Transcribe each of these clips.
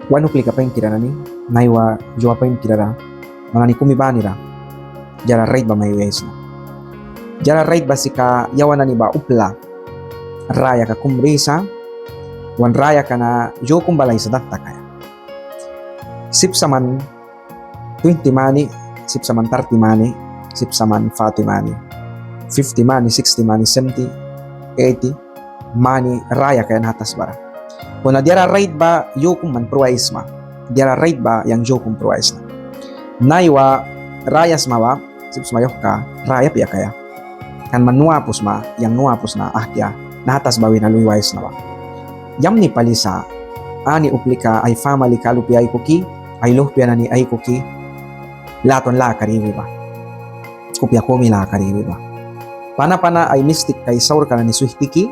Wanu klika pa yung kirana ni, naiwa jua pa yung kirara, manani kumibanira, jara raid ba may ways na. Jara raid ba si ka yawana ni ba upla, raya ka kumrisa, wan raya ka na jo kumbalay sa datta kaya. Sip saman 20 mani, sip saman 30 mani, sip saman 40 mani, 50 mani, 60 mani, 70, 80 mani, raya kaya natas bara. Kung diara raid ba yokum man pruwais ma, diara raid ba yang jokum pruwais na. Naiwa rayas mawa, sip sumayok ka, raya piya kaya. Kan manuapos ma, yang nuapos na ahkya, natas bawi na luiwais na wa. Yam ni palisa, ani uplika ay family kalupi ay kuki, ay luhpya na ni ay kuki, laton la kariwi ba. Kupya komi la kariwi ba. Pana ay mistik kay saur ka na ni suhtiki,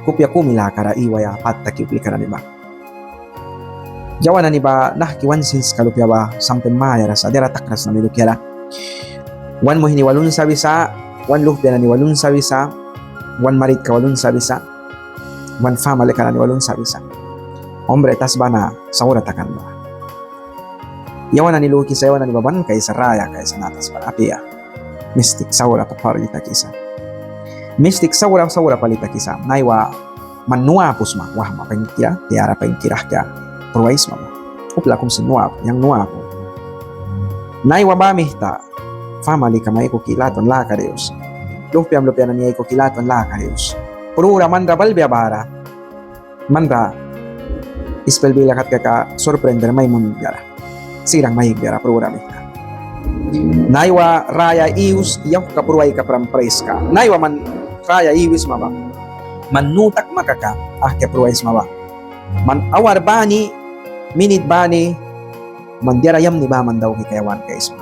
kupya kumila kara iwaya pataki uplika na ni ba. Jawa na ni ba nahki wansins kalupya ba sampai maya rasa dera takras na milukyala. Wan mo hini walun sabisa, wan luhpya na ni walun sabisa, wan marit ka walun sabisa, wan family ka na ni walun sabisa. Hombre tas ba na saura takan ba. Yawan na ni luki sa yawan na ni baban kay sa raya kay sa natas ba apiya. Mystic saura pa parita kisa. Mystic saura palita kisa. Naiwa manuapos ma. Wah mapengkira. Tiara pengkirah ka. Pruwais ma. Upla kum sinuap. Yang nuapo. Naiwa ba mihta. Family ka may kukilaton la kareus. Lupiam na niya kukilaton la kareus. Purura manra balbya bara. Manra. Ispel bila kat ka sorprender may mungyara. Sirang may biara purura mihta. Naiwa raya ius yang kapurway ka prampres ka. Naiwa man raya iwis maba. Manutak makaka ke purwais maba. Man awar bani minit bani mandirayam ni ba man daw kikayawan guys.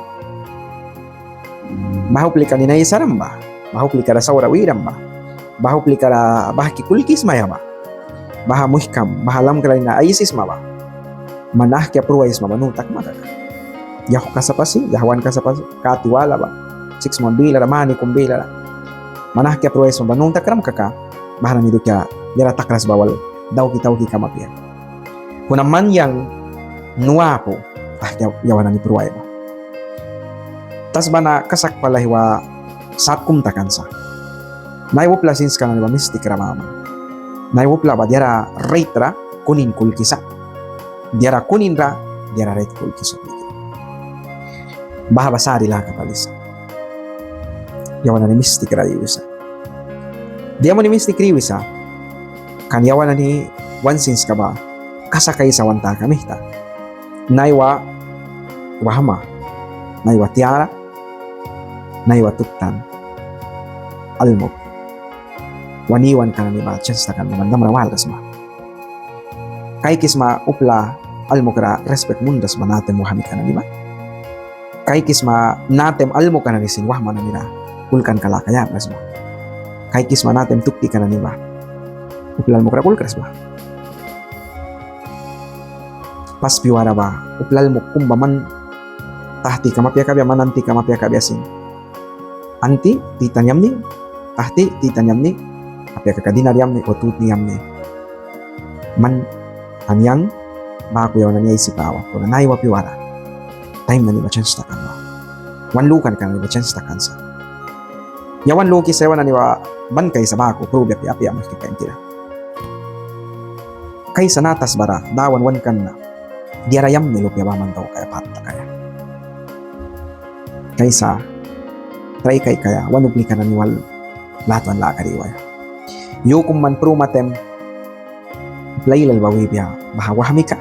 Bahupli ka ni naisaram ba? Bahupli ka sa wiram ba? Bahupli ka bahki kulkis maya ba? Baha muhkam, bahalam ka na aisis maba. Manah kya purwais maba nutak makaka. Yahu kasapasi, yahuan kasapasi, katiwala ba? 6 month bila, mani kumbila. Manah kya pruwais mo ba? Nung takram kaka, bahala nido kya, dira takras bawal, daw kita kamapya. Kung naman yang nuwapo, yawan ni pruway ba? Tas ba na kasak pala hiwa sakum takansa. Naiwupla sins ka na ni ba mistik ramama. Naiwupla ba dira rate ra, kunin kulkisa. Dira kunin ra, dira rate kulkisa. Baha basari lah kapalisa. Yawan na ni mistik rayuisa. Dia mo ni mistik riwisa. Kan yawan na ni wansins ka ba? Kasakay sa wanta kamihta. Naiwa wahama. Naiwa tiara. Naiwa tuktan. Almog. Waniwan ka na ni ba? Chance kan mamandam rawalas ma. Kay kisma upla almog ra respect mundas manatem wahami ka na ni ba? Kay kisma natem almo ka na nisin wahma na nila kulkan kalakaya mas ba. Kay kisma natem tukti ka na niba uplal mo kra kulkras ba. Pas piwara ba uplal mo kumbaman tahti kamapya kabya mananti kamapya kabya sin. Anti titanyam ni tahti titanyam ni apya kakadinariam ni otut niyam ni. Man anyang baku yaw na niya isipawa kung naiwa piwara. Time na ni ba chance takan ba? Wanlukan ka na ni ba chance takan sa? Yawan luki sa yawan na ni ba bankay sa bako, probe api ang makikita tira. Kay sa natas bara, dawan wan kan na, diarayam ni lupya ba man daw kaya patta kaya. Kaysa, try kay kaya, wanugli ka na ni wal, latuan la kariwaya. Yukum man prumatem, playlal ba wibya, baha wahami ka,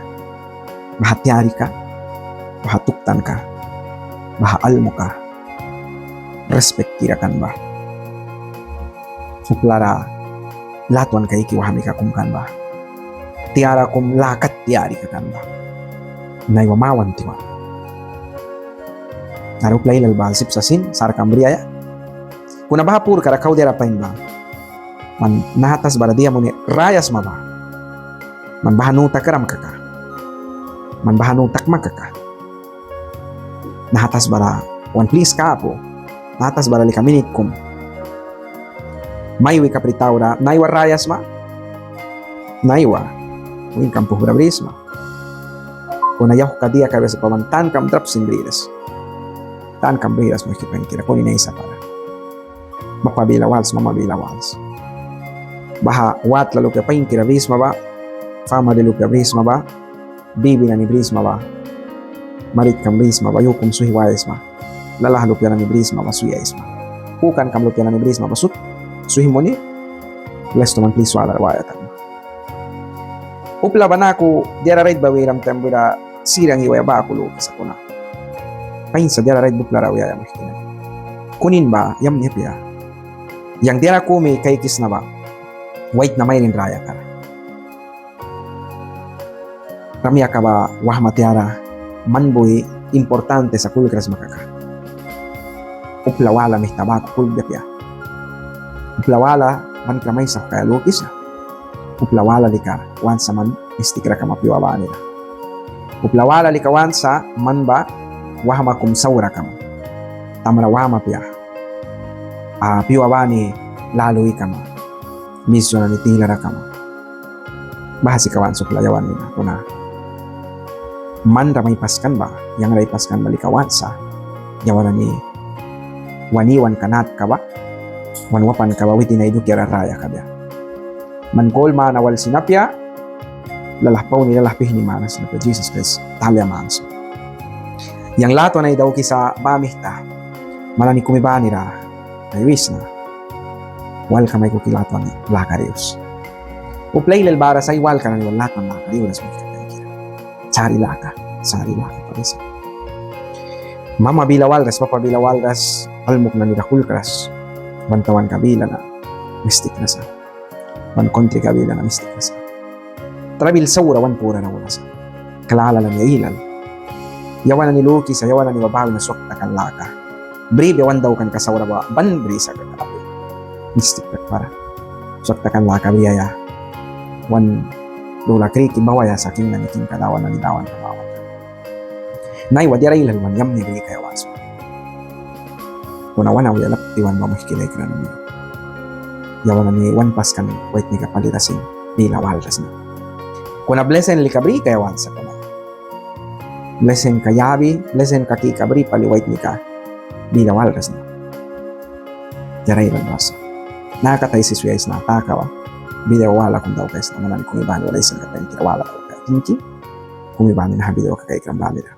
baha tiyari ka, baha tuktan ka, baha almo ka, respect kirakan ba? Suplara, latuan kay kiwahami ka kumkan ba? Tiara kum lakat tiari ka kan ba? Naiwamawan tiwa. Naruplay lalba sip sasin, sar kambriya ya. Kuna baha pur karakaw dira pain ba? Man nahatas bara dia mo ni rayas ma ba? Man baha nutak karam kaka. Man baha nutak makaka. Nahatas bara one please ka po. Nahatas bara lika minit kum. Maywi ka pritawra, naiwa rayas ma? Naiwa. Win kampo hurabris ma. Kuna yahu kadia kabisa paman tan kam drap simbrides. Tan kam bridas mo kipengkira kuni na isa para. Mapabila wals mamabila wals. Baha wat lalu ke pengkira brisma ba. Fama de luka brisma ba. Bibi na ni brisma ba. Marit kam brisma ba yukum suhi waisma. Lalah lupya na ni brisma ba suya isma. Kukan kam lupya na ni brisma ba sut. Suhi mo ni. Lesto man please wala wayatan. Upla ba na ako, diara raid ba wiram tambura sirang iwaya ba ako lukis ako na. Painsa diara raid bukla raw yaya mahkina. Kunin ba, yam niya. Yang diara ko may kaikis na ba, white na may raya ka. Ramya ka ba, wahma tiara, manboy, importante sa kulkras makaka. Upla wala may tabak kulgap ya. Upla wala, man kamay sa kaya lukis na. Uplawala lika wansa man istikra ka mapiwawa nila. Uplawala lika wansa man ba wahama kumsaura kamo. Tamara wahama piya. Piwawa ni lalo ikama. Misyo na nitilara kamo. Bahasi ka wansa uplayawan nila. Kuna man ramay paskan ba yang ray paskan balika wansa. Yawana ni waniwan kanat ka ba. Wanwapan ka ba witi na idukira raya ka ba. Mankol manawal sinapya, lalahpaw ni lalahpih ni manas na Jesus Christ, talya manso. Yang lato na idaw kisa bamihta, malani kumibanira, ayuis na, wal kamay kukilato ni lakarius. Uplay lalbara sa iwal ka na ni walat ng lakarius, sari laka pagisa. Mama bilawalras, papa bilawalras, almuk na nirakulkras, bantawan kabila na, mistik na sa. Wan kontri kabila na mistik na sa. Trabil saura wan pura na wala sa. Kalala lang yailal. Yawan na ni Luki sa yawan na ni babaw na swak kan laka. Bribe wan daw kan kasaura ba ban brisa ka kapi. Mistik na para. Swak kan laka biyaya. Wan lula kriki bawaya sa king na ni king kadawan na ni dawan kamawan. Nay wadira ilal man yam ni bigi kaya waso. Kuna wana wala iwan ba mahikilay ka na namin. Yawan na ni one pas kan white ni kapalitasin bila walras na. Kuna blesen li kabri kaya wan sa kuna. Blesen kayabi, blesen kaki kabri pali white ni ka bila walras na. Jaray lang basa. Nakakatay si Suyais na ataka wa. Bila wala kung daw kayo sa naman kung ibang wala isang kapay wala ko kaya kinki. Kung ibang na video ka kay krambali na.